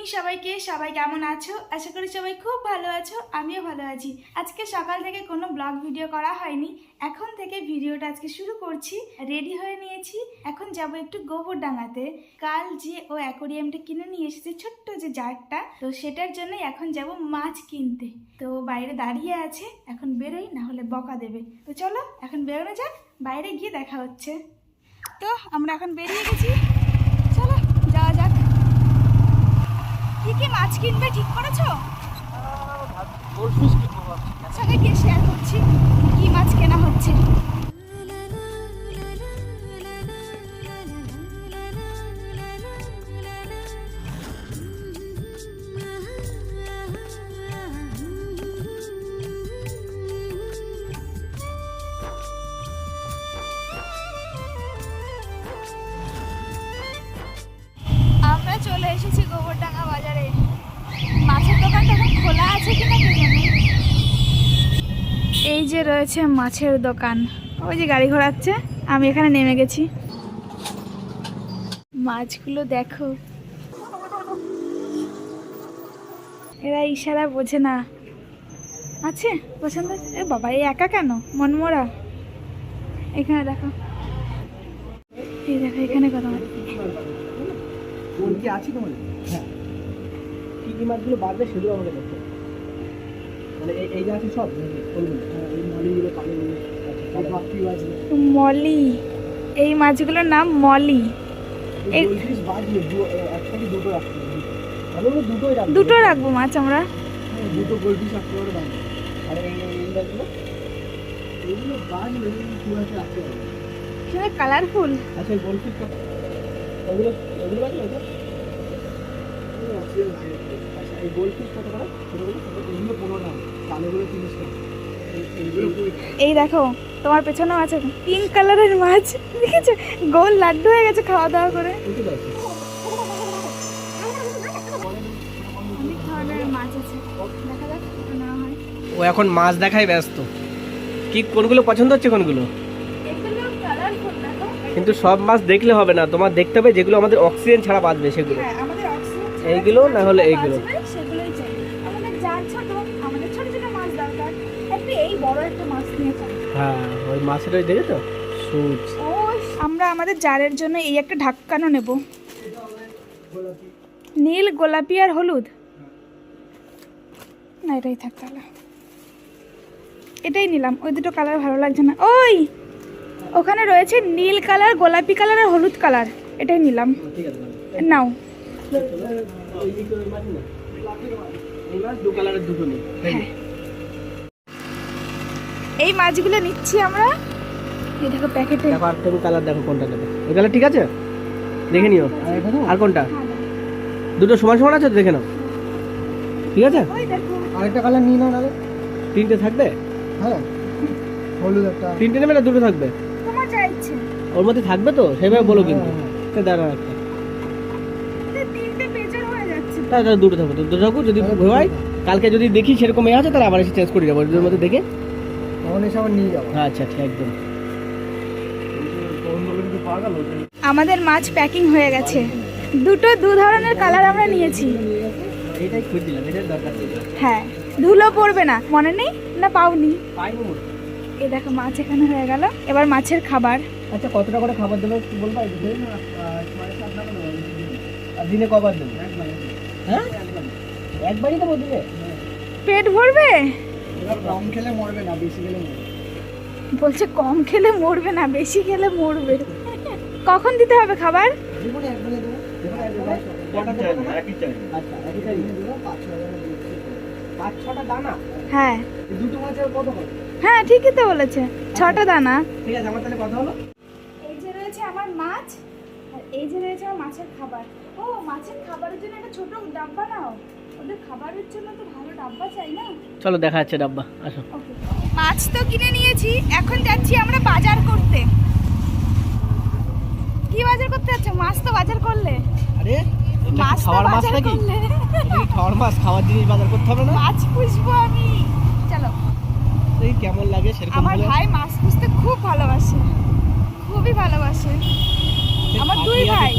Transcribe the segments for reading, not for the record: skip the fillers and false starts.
Evening সবাইকে। সবাই কেমন আছো? আশা করি সবাই খুব ভালো আছো, আমিও ভালো আছি। আজকে সকাল থেকে কোনো ব্লগ ভিডিও করা হয়নি, এখন থেকে ভিডিওটা আজকে শুরু করছি। রেডি হয়ে নিয়েছি, এখন যাব একটু গোবরডাঙ্গাতে। কাল যে ও অ্যাকোরিয়ামটা কিনে নিয়ে এসেছে, ছোট্ট যে জারটা, তো সেটার জন্য এখন যাব মাছ কিনতে। তো বাইরে দাঁড়িয়ে আছে, এখন বেরোই, না হলে বকা দেবে। তো চলো এখন বেরোনো যাক, বাইরে গিয়ে দেখা হচ্ছে। তো আমরা এখন বেরিয়ে গেছি, চলো যাওয়া যাক। কি কি মাছ কিনবে ঠিক করেছো? সঙ্গে গিয়ে শেয়ার করছি কি মাছ কেনা হচ্ছে। আমরা চলে এসেছি গোবরডাঙ্গা বাজারে। মাছের দোকানটা এখন খোলা আছে কিনা কে জানে। এই যে রয়েছে মাছের দোকান, ওই যে গাড়ি ঘোরাচ্ছে, আমি এখানে নেমে গেছি। মাছগুলো দেখো, এরা ইশারা বোঝে না। আছে পছন্দ? এ বাবা, এই একা কেন, মনমরা। এখানে দেখো, এই দেখো এখানে কত মাছ। কি আছে তোমার? হ্যাঁ, কি কি মাছগুলো বাড়বে সেগুলো আমাকে দেখতে হবে। মানে এই যে আছে সব এই মলিগুলো পানিগুলো সব বাকি আছে। মলি, এই মাছগুলোর নাম মলি। এই গোলফিশ বাড়বে, একসাথে দুটো রাখতে হবে। ভালো করে দুটোই রাখবো, দুটো রাখবো মাছ আমরা। দুটো গোলফিশ রাখতে হবে বাড়বে। আর এই মাছগুলো এগুলো বাড়বে, পুরো আছে রাখতে হবে। সেটা কালারফুল। আচ্ছা, এই গোলফিশ ওগুলো ওগুলো বাড়বে ওটা। আচ্ছা, এই গোলফিশ কত করে? ছোটোগুলো এগুলো 15 টাকা, কালোগুলো 30 টাকা। এই দেখো তোমার পেছনেও আছে পিঙ্ক কালারের মাছ, দেখেছো? গোল লাড্ডু হয়ে গেছে খাওয়া দাওয়া করে। অনেক ধরনের মাছ আছে, দেখা যাক কোনটা নেওয়া হয়। ও এখন মাছ দেখাই ব্যস্ত। কি কোনগুলো পছন্দ হচ্ছে কোনগুলো? এগুলো কালারফুল দেখো। কিন্তু সব মাছ দেখলে হবে না, তোমার দেখতে হবে যেগুলো আমাদের অক্সিজেন ছাড়া বাঁচবে সেগুলো। হ্যাঁ, আমাদের অক্সিজেন এইগুলো না হলে এইগুলো। সেগুলোই চাই আমাদের। যার ছোট, আমাদের ছোট ছোট মাছ দরকার। একটু এই বড় একটা মাছ নিয়ে চাই। হ্যাঁ, ওই মাছের ওই দেখেছো সুচ। ও, আমরা আমাদের জারের জন্য এই একটা ঢাককানো নেব, নীল, গোলাপি আর হলুদ। না, এটাই থাক তাহলে, এটাই নিলাম। ওই দুটো কালার ভালো লাগছে না। ওই ওখানে রয়েছে নীল কালার, গোলাপি কালার আর হলুদ কালার, এটাই নিলাম। ঠিক আছে, নাও। হ্যাঁ, এই মাছগুলো নিচ্ছি আমরা। এই দেখো প্যাকেটে। দেখো আর তুমি কালার দেখো কোনটা নেবে। ওই কালার ঠিক আছে, দেখে নিও। আর কোনটা? দুটো সমান সমান আছে তো, দেখে নাও। ঠিক আছে, ওই দেখো আরেকটা কালার নিয়ে নাও। নালে তিনটে থাকবে। হ্যাঁ, হলুদ একটা। তিনটে নেবে না দুটো থাকবে? তোমার যা ইচ্ছে। ওর মধ্যে থাকবে তো, সেভাবে বলো কিন্তু। দাঁড়া একটা, তিনটে বেজার হয়ে যাচ্ছে। তাহলে দুটো থাকবে, দুটো থাকুক। যদি হয় কালকে যদি দেখি সেরকম এ আছে, তাহলে আবার এসে চেঞ্জ করে যাবো ওর মধ্যে দেখে। তখন এসে আবার নিয়ে যাবো। আচ্ছা ঠিক, একদম। আমাদের মাছ প্যাকিং হয়ে গেছে। দু ধরনের কালার আমরা নিয়েছি। এটাই খুঁজছিলাম, এটার দরকার ছিল। হ্যাঁ, ধুলো পড়বে না, মনে নেই না? পাওনি? পাইনি। এই দেখো মাছ এখানে হয়ে গেল। এবার মাছের খাবার। আচ্ছা, কতটা করে খাবার দেবো একটু বলবা? আর দিনে কবার দেবো? হ্যাঁ, একবারই দেবো দিনে। পেট ভরবে? কম খেলে মরবে না, বেশি খেলে মরবে। বলছে কম খেলে মরবে না, বেশি খেলে মরবে। কখন দিতে হবে খাবার? হ্যাঁ হ্যাঁ, ঠিকই তো বলেছে, 6টা দানা। ঠিক আছে, আমার তাহলে কথা হলো। এই যে রয়েছে আমার মাছ, আর এই যে রয়েছে আমার মাছের খাবার। ও, মাছের খাবারের জন্য একটা ছোট ডাব্বা নাও। ওদের খাবারের জন্য তো ভালো ডাব্বা চাই না? চলো দেখা যাচ্ছে ডাব্বা, আসো। ওকে, মাছ তো কিনে নিয়েছি, এখন যাচ্ছি আমরা বাজার করতে। কি বাজার করতে যাচ্ছ? মাছ তো বাজার করলে। আরে মাছ তো খাওয়ার মাছ বাজার নাকি? করলে। খাওয়ার মাছ, খাওয়ার জিনিস বাজার করতে হবে না? মাছ পুষবো আমি, চলো। এই কেমন লাগে সেরকম। আমার ভাই মাছ পুষতে খুব ভালোবাসে, খুবই ভালোবাসে। আমার দুই ভাই,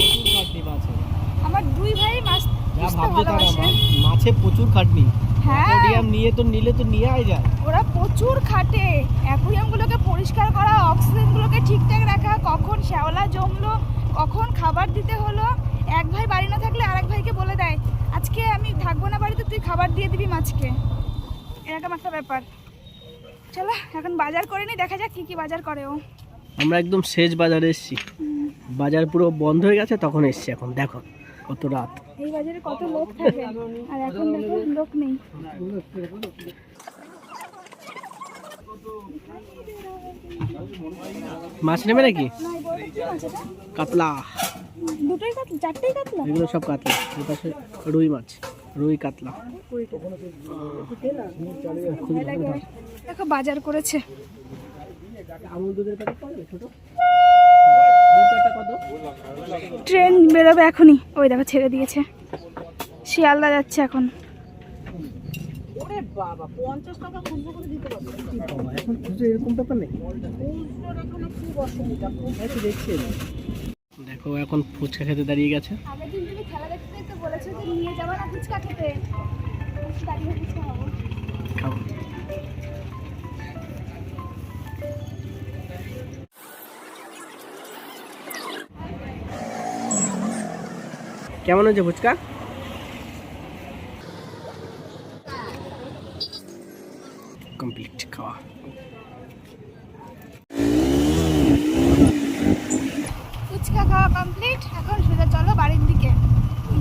আমার দুই ভাই মাছ পুষতে ভালোবাসে। মাছে প্রচুর খাটনি। হ্যাঁ অ্যাকোয়ারিয়াম নিলে তো নিয়ে আয় যায়। ওরা প্রচুর খাটে অ্যাকুয়ারিয়ামগুলোকে পরিষ্কার করা, অক্সিজেনগুলোকে ঠিকঠাক রাখা, কখন শ্যাওলা জমলো, কখন খাবার দিতে হলো। এক ভাই বাড়ি না থাকলে আরেক ভাইকে বলে দেয় আজকে আমি থাকবো না বাড়িতে, তুই খাবার দিয়ে দিবি মাছকে, এরকম একটা ব্যাপার। চলো এখন বাজার করে নি, দেখা যাক কি কি বাজার করে ও। আমরা একদম শেষ বাজারে এসেছি, বাজার পুরো বন্ধ হয়ে গেছে তখন এসেছি। এখন দেখো কত রাত। এই বাজারে কত লোক থাকে আর এখন দেখো লোক নেই। মাছ নেবে নাকি? না, এই বড়টা কি মাছ এটা? কাতলা, দুটোই কাতলা, চারটেই কাতলা? এগুলো সব কাতলা। এর পাশে রুই মাছ, রুই কাতলা। ভয় লাগে। দেখো বাজার করেছে। ট্রেন বেরোবে এখনই, ওই দেখো ছেড়ে দিয়েছে। শিয়ালদা যাচ্ছে এখন। এখন খুচরো এরকম ব্যাপার নেই। দেখো এখন ফুচকা খেতে দাঁড়িয়ে গেছে। আগের দিন তুমি খেলা দেখতে দেখতে বলেছো যে নিয়ে যাবো না ফুচকা খেতে, দাঁড়িয়ে ফুচকা খাবো। খাও। কেমন হয়েছে ফুচকা? কমপ্লিট খাওয়া। ফুচকা খাওয়া কমপ্লিট, এখন সোজা চলো বাড়ির দিকে।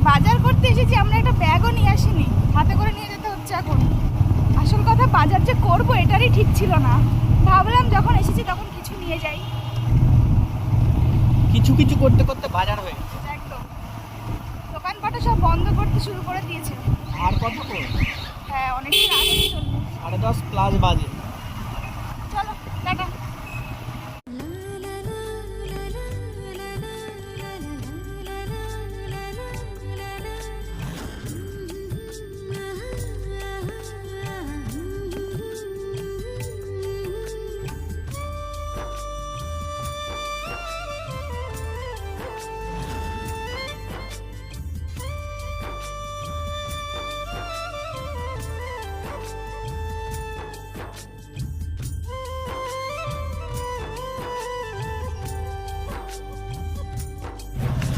বাজার করতে এসেছি, আমরা একটা ব্যাগও নিয়ে আসিনি, হাতে করে নিয়ে যেতে হচ্ছে এখন। আসল কথা বাজার যে করবো এটারই ঠিক ছিল না, ভাবলাম যখন এসেছি তখন কিছু নিয়ে যাই। কিছু কিছু করতে করতে বাজার হয়ে গেছে। একদম দোকানপাটে সব বন্ধ করতে শুরু করে দিয়েছে। আর কত করে? হ্যাঁ অনেকদিন আগেই চললো। 10:30 বাজে। চলো টাটা।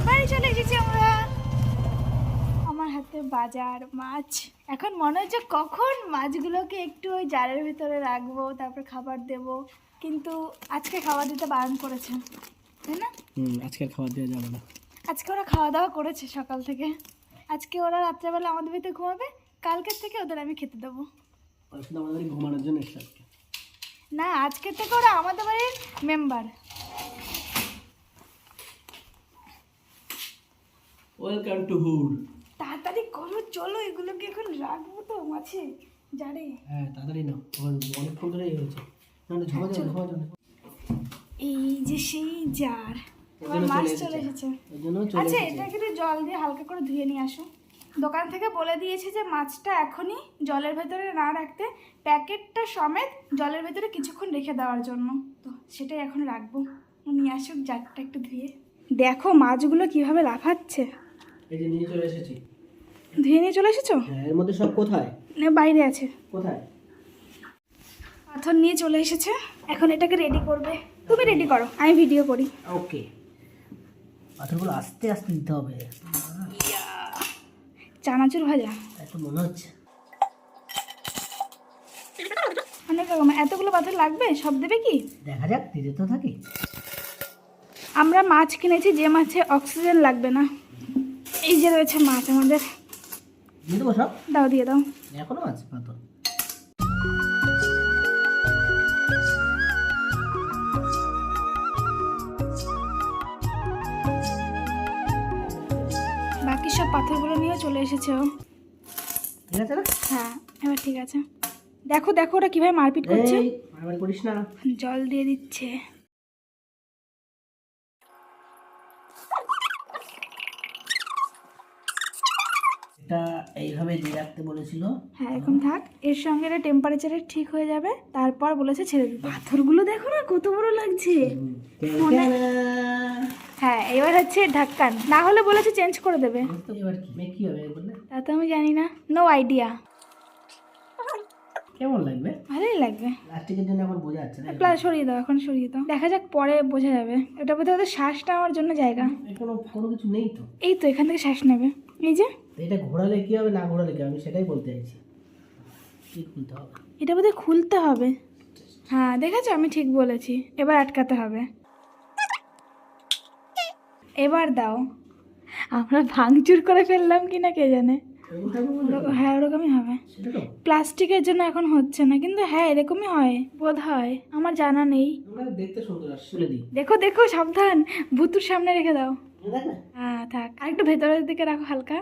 বাড়ি চলে এসেছি আমরা। আমার হাতে বাজার মাছ, এখন মনে হচ্ছে কখন মাছগুলোকে একটু ওই জারের ভিতরে রাখবো, তারপর খাবার দেব। কিন্তু আজকে খাবার দিতে বারণ করেছে, তাই না? আজকের খাবার দেওয়া যাবে না। আজকে ওরা খাওয়া দাওয়া করেছে সকাল থেকে। আজকে ওরা রাত্রেবেলা আমাদের বাড়িতে ঘুমাবে, কালকের থেকে ওদের আমি খেতে দেবো। শুধু আমাদের বাড়ি ঘুমানোর জন্য এসে আজকে। না, আজকে থেকে ওরা আমাদের বাড়ির মেম্বার। Welcome to hood. তাড়াতাড়ি করো, চলো এগুলোকে এখন রাখবো তো মাছে জারে। হ্যাঁ তাড়াতাড়ি নাও, অনেকক্ষণ ধরে এই হয়েছে। না না ঝমা যাবে, ঝমা যাবে। এই যে সেই জার, আমার ওই জন্য মাছ চলে চলে এসেছে। এসেছে। ওই জন্য চলে আচ্ছা এসেছে। এটা কিন্তু জল দিয়ে হালকা করে ধুয়ে নিয়ে আসো। দোকান থেকে বলে দিয়েছে যে মাছটা এখনই জলের ভেতরে না রাখতে, প্যাকেটটা সমেত জলের ভেতরে কিছুক্ষণ রেখে দেওয়ার জন্য। তো সেটাই এখন রাখবো। নিয়ে আসুক জারটা একটু ধুয়ে। দেখো মাছগুলো কিভাবে লাফাচ্ছে। এই যে নিয়ে চলে এসেছি। ধুয়ে নিয়ে চলে এসেছো? হ্যাঁ এর মধ্যে সব কোথায়? না বাইরে আছে। কোথায়? পাথর নিয়ে চলে এসেছে, এখন এটাকে রেডি করবে। তুমি রেডি করো, আমি ভিডিও করি। ওকে, পাথরগুলো আস্তে আস্তে দিতে হবে। চানাচুর ভাজা একটু মনে হচ্ছে অনেক রকম। এতগুলো পাথর লাগবে, সব দেবে কি? দেখা যাক, দিতে তো থাকি। আমরা মাছ কিনেছি যে মাছে অক্সিজেন লাগবে না। এই যে রয়েছে মাছ আমাদের, দিয়ে দেবো সব। দাও দিয়ে দাও। এখনো আছে পাথর। বাকি সব পাথরগুলো নিয়েও চলে এসেছে ও। ঠিক আছে না? হ্যাঁ এবার ঠিক আছে। দেখো দেখো ওরা কিভাবে মারপিট করছে। এই মারামারি করিস না। জল দিয়ে দিচ্ছে। এটা এইভাবে দিয়ে রাখতে বলেছিল। হ্যাঁ এখন থাক, এর সঙ্গে এটা টেম্পারেচারে ঠিক হয়ে যাবে, তারপর বলেছে ছেড়ে দিতে। পাথরগুলো দেখো না কত বড় লাগছে। হ্যাঁ এবার হচ্ছে ঢাক্কান, না হলে বলেছে চেঞ্জ করে দেবে। তো এবার কি হবে বললে? তা তো আমি জানি না, নো আইডিয়া। কেমন লাগবে? ভালোই লাগবে। প্লাস্টিকের জন্য এখন বোঝা যাচ্ছে না। প্লাস সরিয়ে দাও, এখন সরিয়ে দাও, দেখা যাক পরে বোঝা যাবে। এটা বোধহয় ওদের শ্বাস নেওয়ার জন্য জায়গা। কোনো কোনো কিছু নেই তো। এই তো এখান থেকে শ্বাস নেবে, এই যে। তো এটা ঘোরালে কি হবে, না ঘোরালে কি হবে, আমি সেটাই বলতে চাইছি। কি খুলতে হবে? এটা বোধহয় খুলতে হবে। হ্যাঁ দেখেছো, আমি ঠিক বলেছি। এবার আটকাতে হবে। এবার দাও। আমরা ভাঙচুর করে ফেললাম কিনা কে জানে। হ্যাঁ ওরকমই হবে। সেটা তো প্লাস্টিকের জন্য এখন হচ্ছে না, কিন্তু হ্যাঁ এরকমই হয় বোধ হয়, আমার জানা নেই। আমরা দেখতে সুন্দর আসছে, তুলে দিই। দেখো দেখো সাবধান, ভুতুর সামনে রেখে দাও। দেখ না। হ্যাঁ থাক, আর একটু ভেতরের দিকে রাখো হালকা।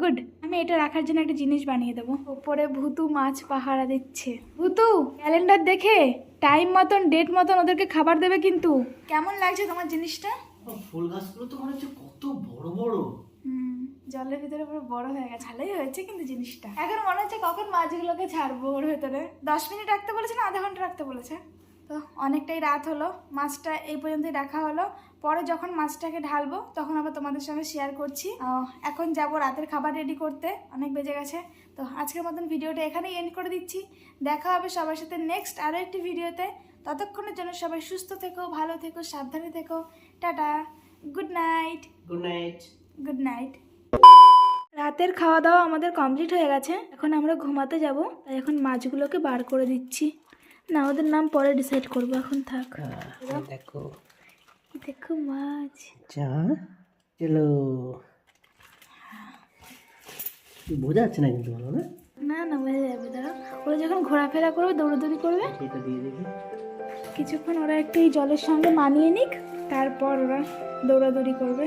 গুড। আমি এটা রাখার জন্য একটা জিনিস বানিয়ে দেবো। ওপরে ভুতু মাছ পাহারা দিচ্ছে। ভুতু ক্যালেন্ডার দেখে টাইম মতন ডেট মতন ওদেরকে খাবার দেবে কিন্তু। কেমন লাগছে তোমার জিনিসটা? ফুল গাছগুলো তো মনে হচ্ছে কত বড় বড়। জলের ভিতরে পুরো বড় হয়ে গেছে, ভালোই হয়েছে কিন্তু জিনিসটা। এখন মনে হচ্ছে কখন মাছগুলোকে ছাড়বো ওর ভেতরে। 10 মিনিট রাখতে বলেছে না আধা ঘন্টা রাখতে বলেছে। তো অনেকটাই রাত হলো, মাছটা এই পর্যন্তই রাখা হলো। পরে যখন মাছটাকে ঢালবো তখন আবার তোমাদের সঙ্গে শেয়ার করছি। এখন যাব রাতের খাবার রেডি করতে, অনেক বেজে গেছে। তো আজকের মতন ভিডিওটা এখানেই এন্ড করে দিচ্ছি। দেখা হবে সবার সাথে নেক্সট আরও একটি ভিডিওতে। ততক্ষণের জন্য সবাই সুস্থ থেকো, ভালো থেকো, সাবধানে থেকো। Tata, good night. Good night. Good night. রাতের খাওয়া দাওয়া আমাদের কমপ্লিট হয়ে গেছে, এখন আমরা ঘুমাতে যাব। তাই এখন মাছগুলোকে বার করে দিচ্ছি। না ওদের নাম পরে ডিসাইড করবো, এখন থাক। দেখো দেখো মাছ। চা চলো। বোঝা যাচ্ছে না কিন্তু ভালো না। না না বোঝা যাবে, দাঁড়াও। ওরা যখন ঘোরাফেরা করবে, দৌড়াদৌড়ি করবে, এটা দিয়ে দেখি। কিছুক্ষণ ওরা একটু এই জলের সঙ্গে মানিয়ে নিক, তারপর ওরা দৌড়াদৌড়ি করবে।